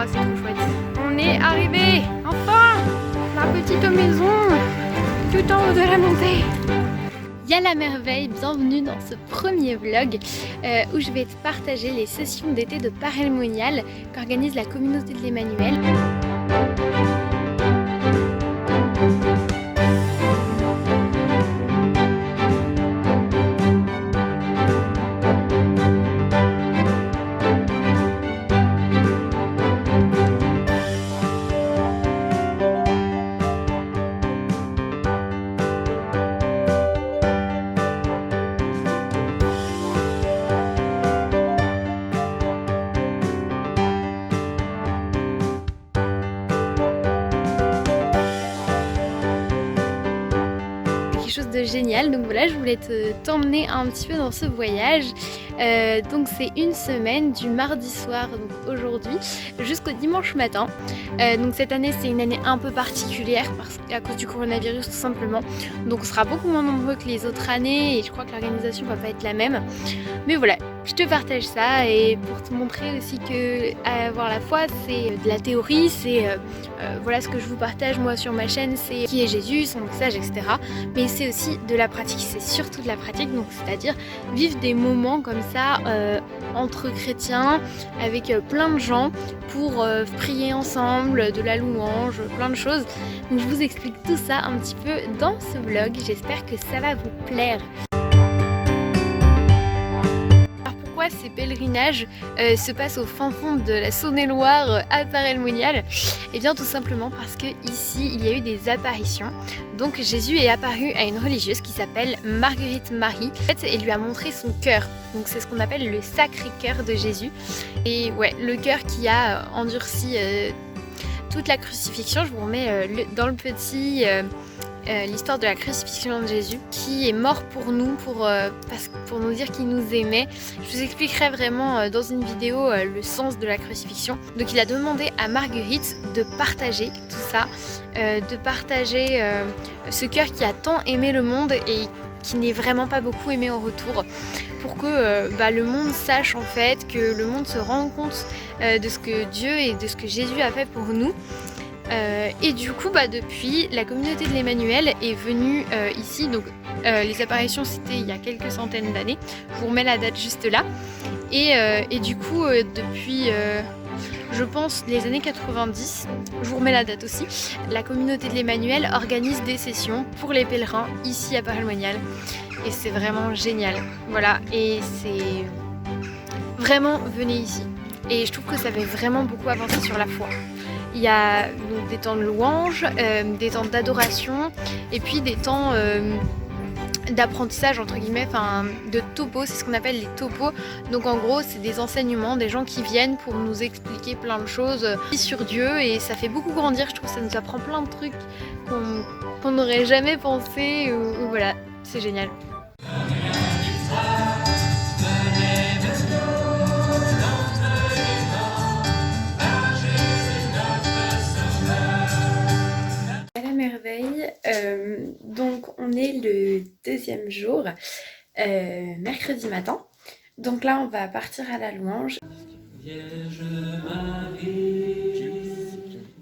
là, c'est trop chouette. On est arrivé, enfin, la petite maison, tout en haut de la montée. Y'a la merveille, bienvenue dans ce premier vlog où je vais te partager les sessions d'été de Paray-le-Monial qu'organise la communauté de l'Emmanuel. Chose de génial, donc voilà, je voulais t'emmener un petit peu dans ce voyage. Donc c'est une semaine du mardi soir, donc aujourd'hui, jusqu'au dimanche matin. Donc cette année c'est une année un peu particulière à cause du coronavirus tout simplement, donc on sera beaucoup moins nombreux que les autres années et je crois que l'organisation va pas être la même, mais voilà, je te partage ça et pour te montrer aussi que avoir la foi c'est de la théorie, c'est voilà ce que je vous partage moi sur ma chaîne, c'est qui est Jésus, son message, etc. Mais c'est aussi de la pratique, c'est surtout de la pratique, donc c'est-à-dire vivre des moments comme ça entre chrétiens avec plein de gens pour prier ensemble, de la louange, plein de choses. Donc je vous explique tout ça un petit peu dans ce vlog, j'espère que ça va vous plaire. Ces pèlerinages se passent au fin fond de la Saône-et-Loire à Paray-le-Monial? Et bien tout simplement parce que ici il y a eu des apparitions. Donc Jésus est apparu à une religieuse qui s'appelle Marguerite Marie. En fait, elle lui a montré son cœur. Donc c'est ce qu'on appelle le sacré cœur de Jésus. Et ouais, le cœur qui a endurci toute la crucifixion. Je vous remets dans le petit l'histoire de la crucifixion de Jésus, qui est mort pour nous, pour nous dire qu'il nous aimait. Je vous expliquerai vraiment dans une vidéo le sens de la crucifixion. Donc il a demandé à Marguerite de partager tout ça, de partager ce cœur qui a tant aimé le monde et qui n'est vraiment pas beaucoup aimé en retour, pour que le monde sache en fait, que le monde se rende compte de ce que Dieu et de ce que Jésus a fait pour nous. Et du coup depuis la communauté de l'Emmanuel est venue ici, donc les apparitions c'était il y a quelques centaines d'années, je vous remets la date juste là, et du coup depuis je pense les années 90, je vous remets la date aussi, la communauté de l'Emmanuel organise des sessions pour les pèlerins ici à Paray-le-Monial et c'est vraiment génial, voilà, et c'est vraiment, venez ici, et je trouve que ça fait vraiment beaucoup avancer sur la foi. Il y a donc des temps de louange, des temps d'adoration et puis des temps d'apprentissage entre guillemets, enfin de topo, c'est ce qu'on appelle les topos. Donc en gros c'est des enseignements, des gens qui viennent pour nous expliquer plein de choses sur Dieu et ça fait beaucoup grandir, je trouve que ça nous apprend plein de trucs qu'on n'aurait jamais pensé ou voilà, c'est génial. Merveille, donc on est le deuxième jour, mercredi matin, donc là on va partir à la louange. Vierge Marie,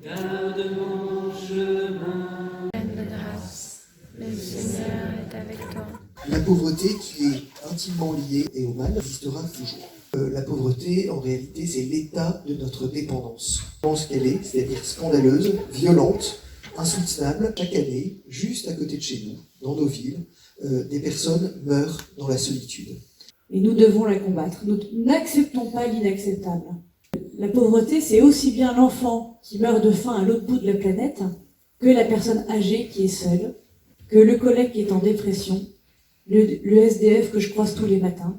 garde mon chemin. Pleine de grâce, le Seigneur est avec toi. La pauvreté qui est intimement liée et au mal existera toujours. La pauvreté, en réalité, c'est l'état de notre dépendance. Je pense qu'elle est, c'est-à-dire scandaleuse, violente, insoutenable. Chaque année, juste à côté de chez nous, dans nos villes, des personnes meurent dans la solitude. Et nous devons la combattre. Nous n'acceptons pas l'inacceptable. La pauvreté, c'est aussi bien l'enfant qui meurt de faim à l'autre bout de la planète, que la personne âgée qui est seule, que le collègue qui est en dépression, le SDF que je croise tous les matins,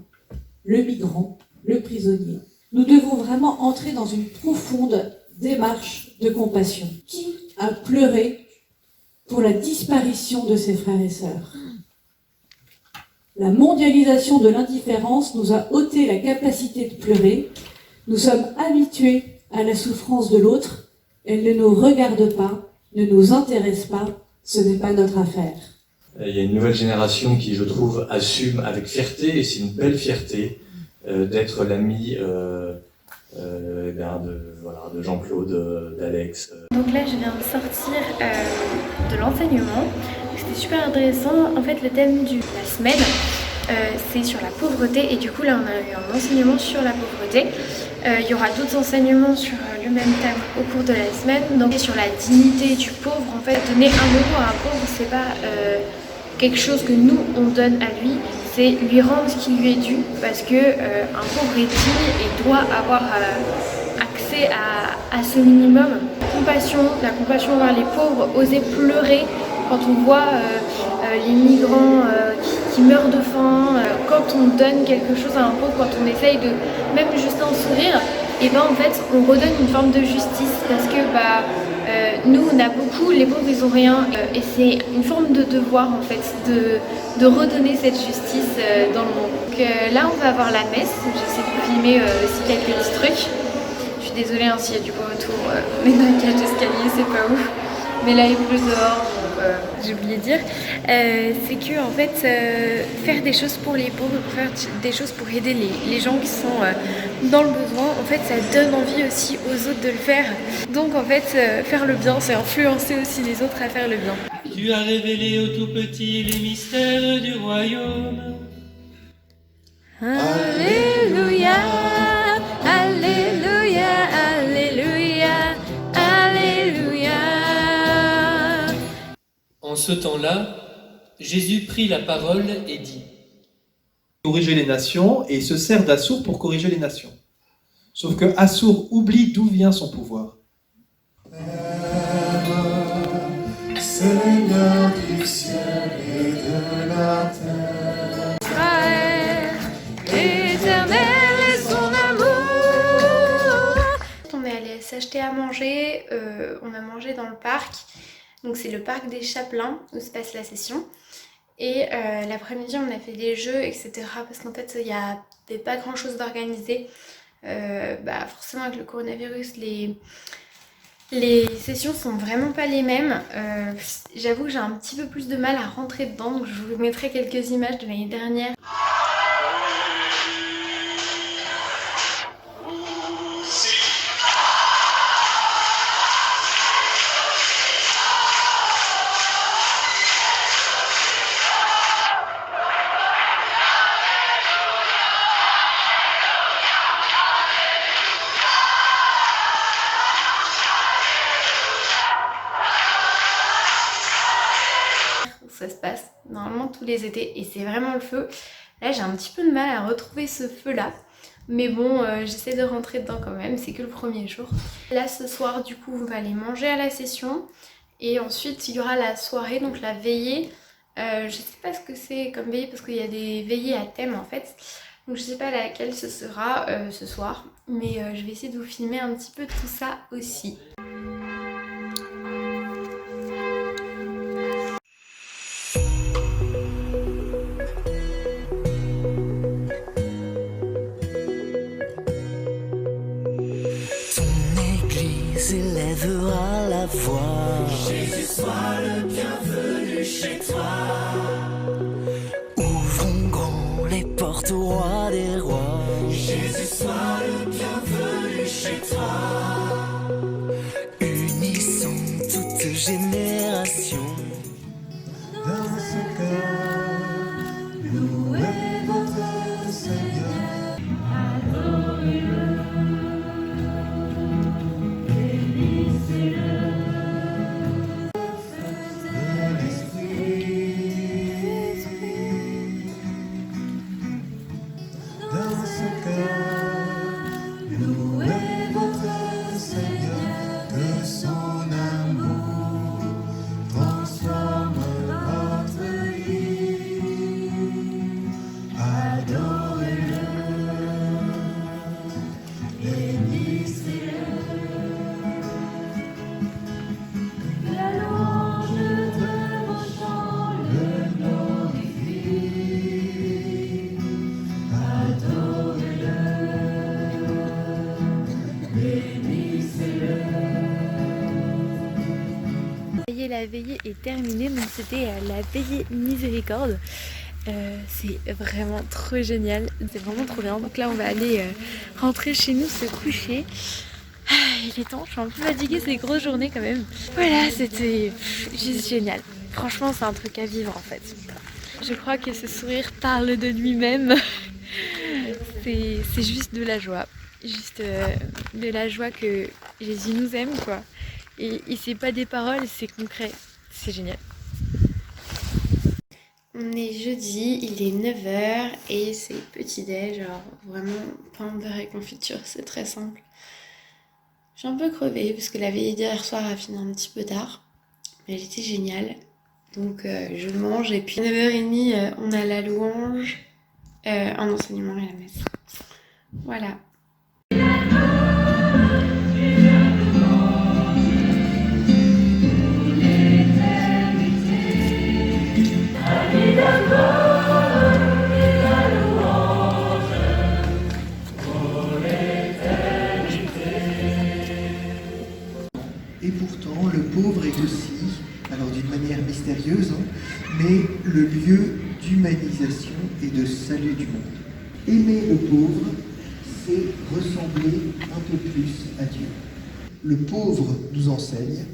le migrant, le prisonnier. Nous devons vraiment entrer dans une profonde démarche de compassion. Qui a pleuré pour la disparition de ses frères et sœurs? La mondialisation de l'indifférence nous a ôté la capacité de pleurer. Nous sommes habitués à la souffrance de l'autre. Elle ne nous regarde pas, ne nous intéresse pas. Ce n'est pas notre affaire. Il y a une nouvelle génération qui, je trouve, assume avec fierté, et c'est une belle fierté, d'être l'ami de Jean-Claude, d'Alex. Donc là je viens de sortir de l'enseignement, c'était super intéressant. En fait le thème de la semaine c'est sur la pauvreté et du coup là on a eu un enseignement sur la pauvreté. Il y aura d'autres enseignements sur le même thème au cours de la semaine, donc sur la dignité du pauvre. En fait donner 1 euro à un pauvre c'est pas quelque chose que nous on donne à lui, c'est lui rendre ce qui lui est dû parce que un pauvre est digne et doit avoir accès à ce minimum. La compassion envers les pauvres, oser pleurer quand on voit les migrants qui meurent de faim, quand on donne quelque chose à un pauvre, quand on essaye de même juste un sourire, et ben en fait on redonne une forme de justice parce que nous on a beaucoup, les pauvres ils ont rien et c'est une forme de devoir en fait de redonner cette justice dans le monde. Donc là on va avoir la messe, j'essaie de vous filmer aussi quelques petits trucs. Je suis désolée hein, s'il y a du bruit autour, mais dans la cage d'escalier c'est pas ouf. Mais là il pleut dehors, donc j'ai oublié de dire, c'est que en fait faire des choses pour les pauvres, faire des choses pour aider les gens qui sont dans le besoin, en fait ça donne envie aussi aux autres de le faire. Donc en fait faire le bien, c'est influencer aussi les autres à faire le bien. Tu as révélé au tout petit les mystères du royaume. Alléluia, Alléluia, Alléluia, Alléluia. En ce temps-là, Jésus prit la parole et dit: corriger les nations et se sert d'Assour pour corriger les nations. Sauf que Assour oublie d'où vient son pouvoir. Seigneur du ciel et de la terre. Israël, éternel est son amour. On est allé s'acheter à manger, on a mangé dans le parc. Donc c'est le parc des Chapelains où se passe la session. Et l'après-midi on a fait des jeux, etc. Parce qu'en fait il n'y avait pas grand chose d'organisé. Forcément avec le coronavirus les sessions sont vraiment pas les mêmes. J'avoue que j'ai un petit peu plus de mal à rentrer dedans. Donc je vous mettrai quelques images de l'année dernière. Ça se passe normalement tous les étés et c'est vraiment le feu. Là j'ai un petit peu de mal à retrouver ce feu là, mais bon j'essaie de rentrer dedans quand même, c'est que le premier jour. Là ce soir du coup on va aller manger à la session et ensuite il y aura la soirée, donc la veillée. Je sais pas ce que c'est comme veillée parce qu'il y a des veillées à thème en fait, donc je sais pas laquelle ce sera ce soir, mais je vais essayer de vous filmer un petit peu tout ça aussi. Élèvera la voix. Jésus, sois le bienvenu chez toi. Ouvrons grand les portes au roi des rois. Jésus, sois le bienvenu chez toi. Unissons toutes générations. Dans ce cœur, louez votre Seigneur. Adorez-le. La veillée est terminée, donc c'était la veillée miséricorde. C'est vraiment trop génial, c'est vraiment trop bien. Donc là on va aller rentrer chez nous, se coucher. Il est temps, je suis un peu fatiguée, c'est des grosses journées quand même. Voilà, c'était juste génial. Franchement c'est un truc à vivre en fait. Je crois que ce sourire parle de lui-même. C'est juste de la joie. Juste de la joie que Jésus nous aime quoi. Et c'est pas des paroles, c'est concret. C'est génial. On est jeudi, il est 9h et c'est petit déj, genre vraiment pain, beurre et confiture, c'est très simple. Je suis un peu crevée parce que la veillée d'hier soir a fini un petit peu tard, mais elle était géniale. Donc je mange et puis 9h30 on a la louange, un enseignement et la messe. Voilà. Et pourtant, le pauvre est aussi, alors d'une manière mystérieuse, mais le lieu d'humanisation et de salut du monde. Aimer le pauvre, c'est ressembler un peu plus à Dieu. Le pauvre nous enseigne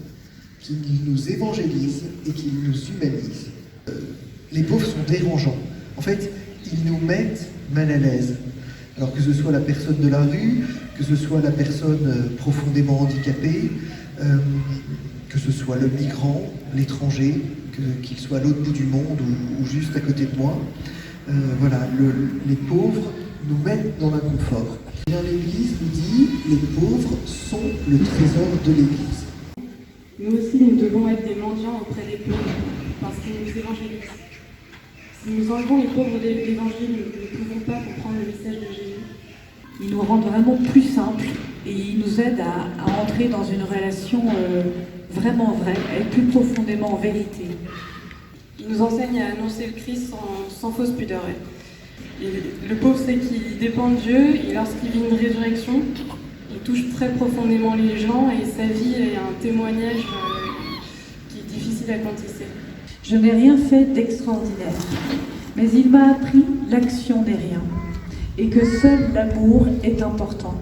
qu'il nous évangélise et qu'il nous humanise. Les pauvres sont dérangeants. En fait, ils nous mettent mal à l'aise. Alors que ce soit la personne de la rue, que ce soit la personne profondément handicapée, que ce soit le migrant, l'étranger, qu'il soit à l'autre bout du monde ou juste à côté de moi. Voilà, les pauvres nous mettent dans l'inconfort. L'Église nous dit que les pauvres sont le trésor de l'Église. Nous aussi, nous devons être des mendiants auprès des pauvres, parce qu'ils nous évangélisent. Si nous enlevons les pauvres de l'Évangile, nous ne pouvons pas comprendre le message de Jésus. Ils nous rendent vraiment plus simples et ils nous aident à entrer dans une relation vraiment vraie, à être plus profondément en vérité. Ils nous enseignent à annoncer le Christ sans fausse pudeur. Et le pauvre sait qu'il dépend de Dieu et lorsqu'il vit une résurrection, il touche très profondément les gens et sa vie est un témoignage qui est difficile à contester. Je n'ai rien fait d'extraordinaire, mais il m'a appris l'action n'est rien et que seul l'amour est important.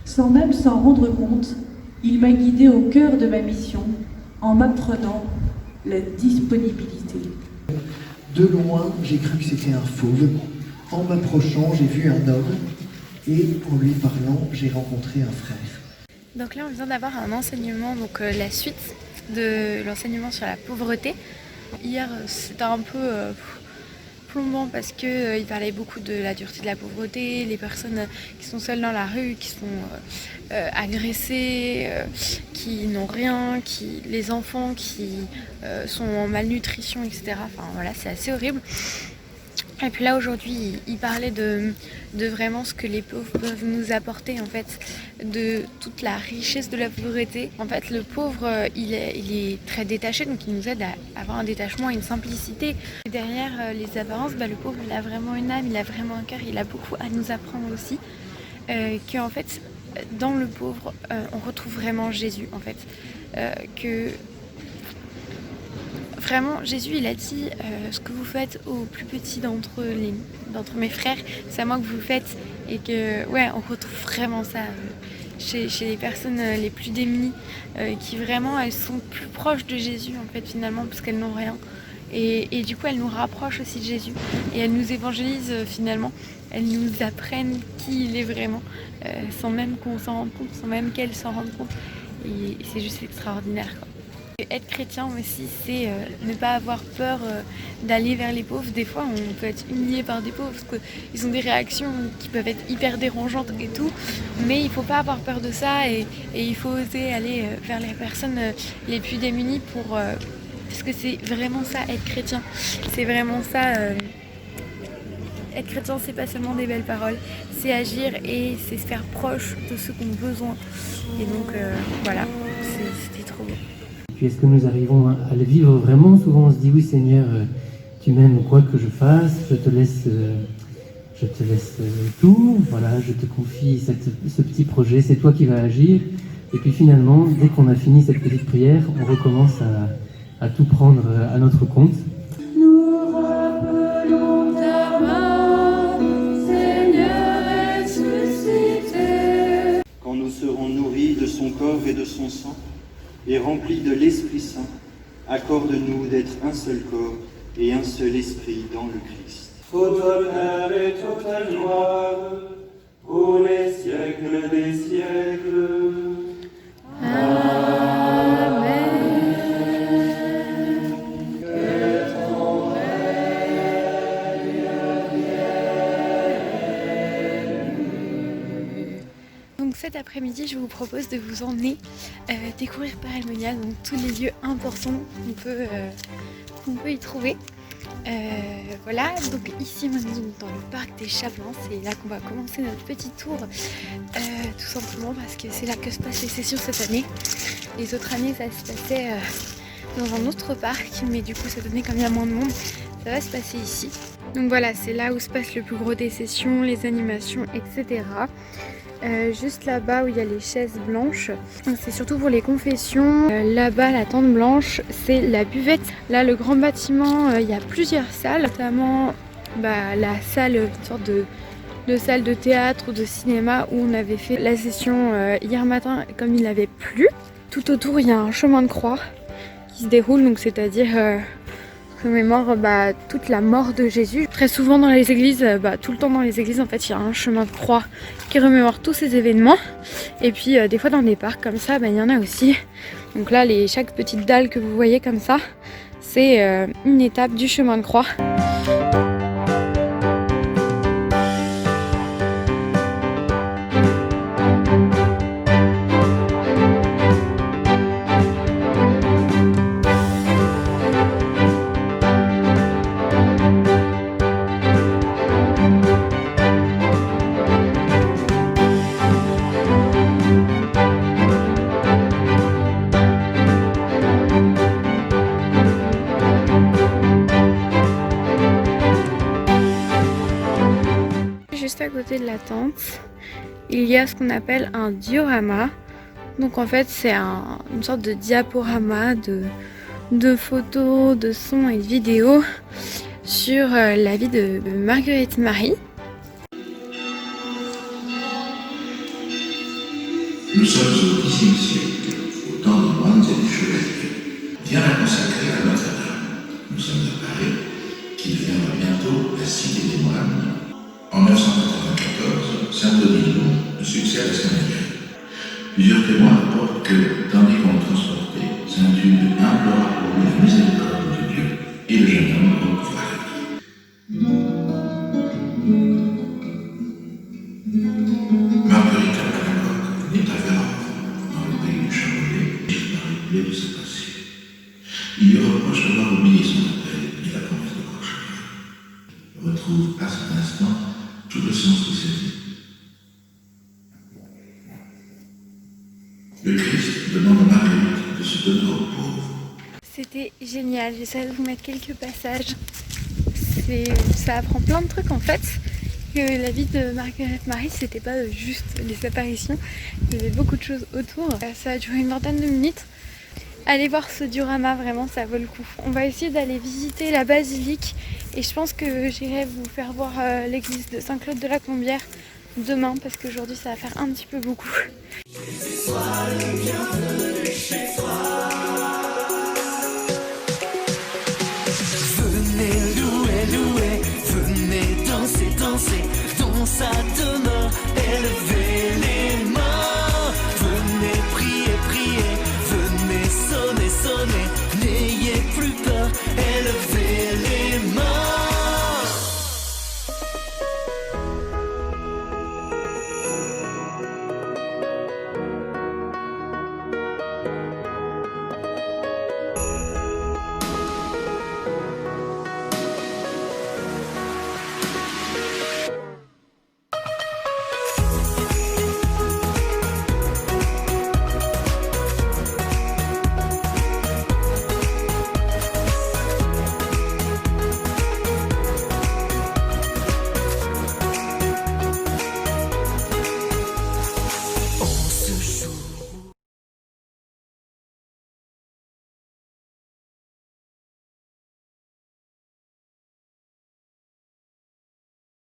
Sans même s'en rendre compte, il m'a guidé au cœur de ma mission en m'apprenant la disponibilité. De loin, j'ai cru que c'était un fauve. En m'approchant, j'ai vu un homme et en lui parlant, j'ai rencontré un frère. Donc là, on vient d'avoir un enseignement, donc la suite de l'enseignement sur la pauvreté. Hier, c'était un peu plombant parce qu'il parlait beaucoup de la dureté de la pauvreté, les personnes qui sont seules dans la rue, qui sont agressées, qui n'ont rien, les enfants qui sont en malnutrition, etc. Enfin voilà, c'est assez horrible. Et puis là aujourd'hui, il parlait de vraiment ce que les pauvres peuvent nous apporter en fait, de toute la richesse de la pauvreté. En fait, le pauvre, il est très détaché, donc il nous aide à avoir un détachement et une simplicité. Et derrière les apparences, le pauvre, il a vraiment une âme, il a vraiment un cœur, il a beaucoup à nous apprendre aussi. Qu'en fait, dans le pauvre, on retrouve vraiment Jésus en fait. Que vraiment, Jésus, il a dit ce que vous faites aux plus petits d'entre mes frères, c'est à moi que vous le faites. Et que, ouais, on retrouve vraiment ça chez les personnes les plus démunies, qui vraiment, elles sont plus proches de Jésus, en fait, finalement, parce qu'elles n'ont rien. Et du coup, elles nous rapprochent aussi de Jésus. Et elles nous évangélisent, finalement. Elles nous apprennent qui il est vraiment, sans même qu'on s'en rende compte, sans même qu'elles s'en rendent compte. Et c'est juste extraordinaire, quoi. Être chrétien aussi, c'est ne pas avoir peur d'aller vers les pauvres. Des fois, on peut être humilié par des pauvres parce qu'ils ont des réactions qui peuvent être hyper dérangeantes et tout. Mais il ne faut pas avoir peur de ça et il faut oser aller vers les personnes les plus démunies parce que c'est vraiment ça, être chrétien. C'est vraiment ça. Être chrétien, c'est pas seulement des belles paroles, c'est agir et c'est se faire proche de ceux qui ont besoin. Et donc, voilà, c'était trop beau. Puis est-ce que nous arrivons à le vivre vraiment? Souvent on se dit oui Seigneur, tu m'aimes quoi que je fasse, je te laisse tout, voilà, je te confie ce petit projet, c'est toi qui vas agir. Et puis finalement, dès qu'on a fini cette petite prière, on recommence à tout prendre à notre compte. Nous rappelons son corps et de son sang, et remplis de l'Esprit Saint, accorde-nous d'être un seul corps et un seul esprit dans le Christ. Toute honneur et toute gloire, pour les siècles des siècles. Donc cet après-midi, je vous propose de vous emmener découvrir Paray-le-Monial, donc tous les lieux importants qu'on peut y trouver. Voilà, donc ici maintenant dans le parc des Chapelains, c'est là qu'on va commencer notre petit tour, tout simplement parce que c'est là que se passent les sessions cette année. Les autres années ça se passait dans un autre parc, mais du coup cette année comme il y a moins de monde, ça va se passer ici. Donc voilà, c'est là où se passe le plus gros des sessions, les animations, etc. Juste là-bas où il y a les chaises blanches, c'est surtout pour les confessions. Là-bas, la tente blanche, c'est la buvette. Là, le grand bâtiment, il y a plusieurs salles, notamment la salle, une sorte de salle de théâtre ou de cinéma où on avait fait la session hier matin comme il avait plu. Tout autour, il y a un chemin de croix qui se déroule, donc c'est-à-dire commémore toute la mort de Jésus. Très souvent dans les églises, tout le temps dans les églises en fait il y a un chemin de croix qui remémore tous ces événements. Et puis des fois dans des parcs comme ça, il y en a aussi. Donc là chaque petite dalle que vous voyez comme ça, c'est une étape du chemin de croix. Juste à côté de la tente, il y a ce qu'on appelle un diorama. Donc en fait c'est une sorte de diaporama de photos, de sons et de vidéos sur la vie de Marguerite Marie. Nous sommes au Xe siècle, au temps des moines et des chevaliers. Viens la consacrer à Notre-Dame. Nous sommes à Paris, qui deviendra bientôt la cité des moines. En 1994, Saint-Odile le succède à Saint-Michel. Plusieurs témoins rapportent que, tandis qu'on le transportait, Saint-Tude implora pour lui la miséricorde de Dieu, et le jeune homme recouvra la vie. Marguerite a Palagogue naît à Vérone, dans le pays du Chamonix, par les plaies de sa passé. Il lui reproche d'avoir oublié son appel et la promesse de Courchevel. Retrouve à cet instant tout le sens de sa vie. Le Christ demande à Marguerite de se donner aux pauvres. C'était génial, j'essaie de vous mettre quelques passages. Ça apprend plein de trucs en fait. Que la vie de Marguerite Marie, c'était pas juste les apparitions, il y avait beaucoup de choses autour. Ça a duré une vingtaine de minutes. Allez voir ce diorama, vraiment ça vaut le coup. On va essayer d'aller visiter la basilique et je pense que j'irai vous faire voir l'église de Saint-Claude de la Combière demain parce qu'aujourd'hui ça va faire un petit peu beaucoup. Sois le bienvenu.